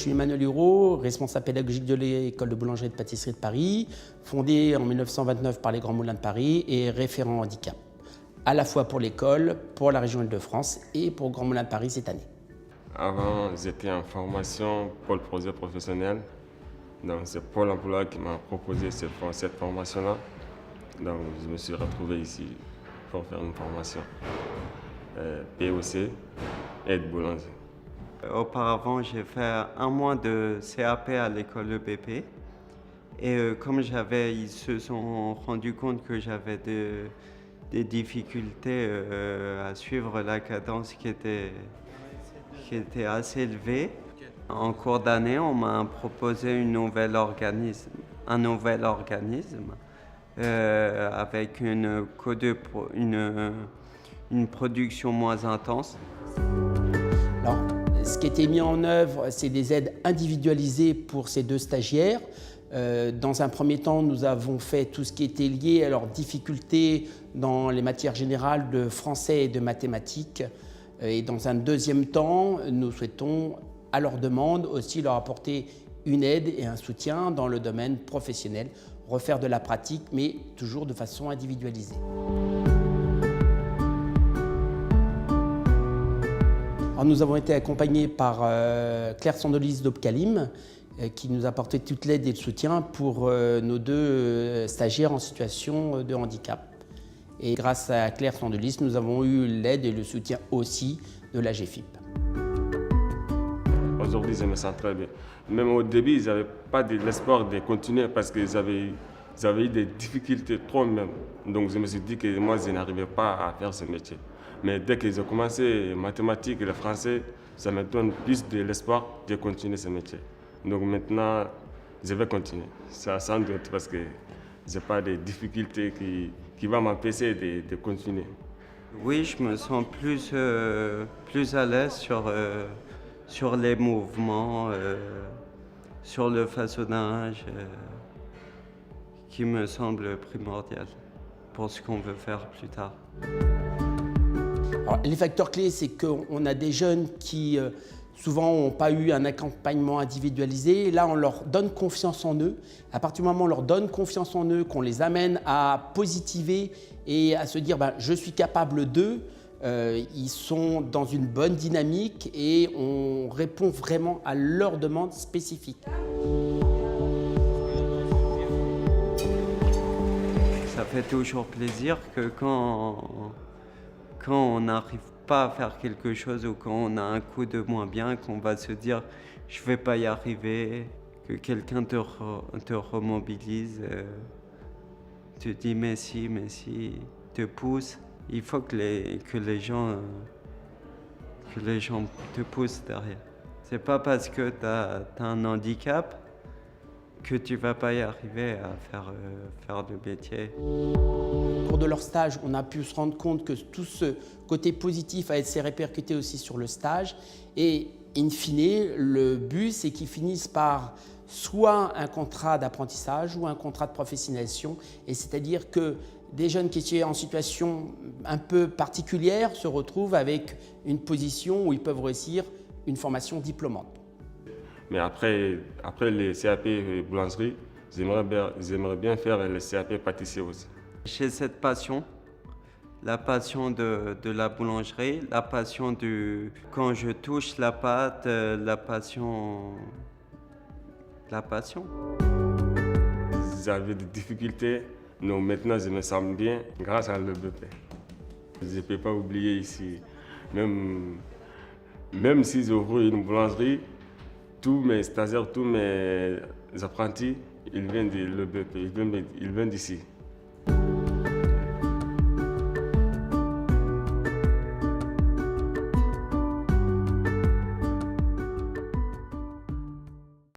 suis Emmanuel Hureau, responsable pédagogique de l'école de boulangerie et de pâtisserie de Paris, fondée en 1929 par les Grands Moulins de Paris et référent handicap, à la fois pour l'école, pour la région Île-de-France et pour Grands Moulins de Paris cette année. Avant, j'étais en formation pour le projet professionnel. Donc, c'est Pôle emploi qui m'a proposé cette formation-là. Donc, je me suis retrouvé ici pour faire une formation POC, aide boulanger. Auparavant, j'ai fait 1 mois de CAP à l'école EBP. Et comme ils se sont rendus compte que j'avais des difficultés à suivre la cadence qui était assez élevée. En cours d'année, on m'a proposé un nouvel organisme avec une production moins intense. Alors, ce qui a été mis en œuvre, c'est des aides individualisées pour ces 2 stagiaires. Dans un premier temps, nous avons fait tout ce qui était lié à leurs difficultés dans les matières générales de français et de mathématiques. Et dans un deuxième temps, nous souhaitons, à leur demande, aussi leur apporter une aide et un soutien dans le domaine professionnel, refaire de la pratique, mais toujours de façon individualisée. Alors, nous avons été accompagnés par Claire Sandolis d'Opcalim, qui nous a apporté toute l'aide et le soutien pour nos 2 stagiaires en situation de handicap. Et grâce à Claire Sandolis, nous avons eu l'aide et le soutien aussi de la GFIP. Aujourd'hui, je me sens très bien. Même au début, ils n'avaient pas l'espoir de continuer parce qu'ils avaient eu des difficultés trop même. Donc je me suis dit que moi, je n'arrivais pas à faire ce métier. Mais dès qu'ils ont commencé les mathématiques et le français, ça me donne plus de l'espoir de continuer ce métier. Donc maintenant, je vais continuer. Ça sans doute parce que je n'ai pas de difficultés qui vont m'empêcher de continuer. Oui, je me sens plus à l'aise sur les mouvements, sur le façonnage, qui me semble primordial pour ce qu'on veut faire plus tard. Alors, les facteurs clés, c'est qu'on a des jeunes qui souvent n'ont pas eu un accompagnement individualisé. Là, on leur donne confiance en eux. À partir du moment où on leur donne confiance en eux, qu'on les amène à positiver et à se dire je suis capable d'eux, ils sont dans une bonne dynamique et on répond vraiment à leurs demandes spécifiques. Ça fait toujours plaisir que quand on n'arrive pas à faire quelque chose ou quand on a un coup de moins bien, qu'on va se dire je vais pas y arriver, que quelqu'un te remobilise, te dit mais si, te pousse. Il faut que les gens te poussent derrière. C'est pas parce que tu as un handicap que tu vas pas y arriver à faire le métier. Au cours de leur stage, on a pu se rendre compte que tout ce côté positif s'est répercuté aussi sur le stage. Et in fine, le but, c'est qu'ils finissent par soit un contrat d'apprentissage ou un contrat de professionnalisation. Et c'est-à-dire que des jeunes qui étaient en situation un peu particulière se retrouvent avec une position où ils peuvent réussir une formation diplômante. Mais après les CAP boulangerie, j'aimerais bien faire les CAP pâtissier aussi. J'ai cette passion, la passion de la boulangerie, la passion quand je touche la pâte, la passion. J'avais des difficultés, donc maintenant je me sens bien grâce à l'EBP. Je ne peux pas oublier ici, même si j'ouvre une boulangerie, tous mes stagiaires, tous mes apprentis, ils viennent de l'EBP, ils viennent d'ici.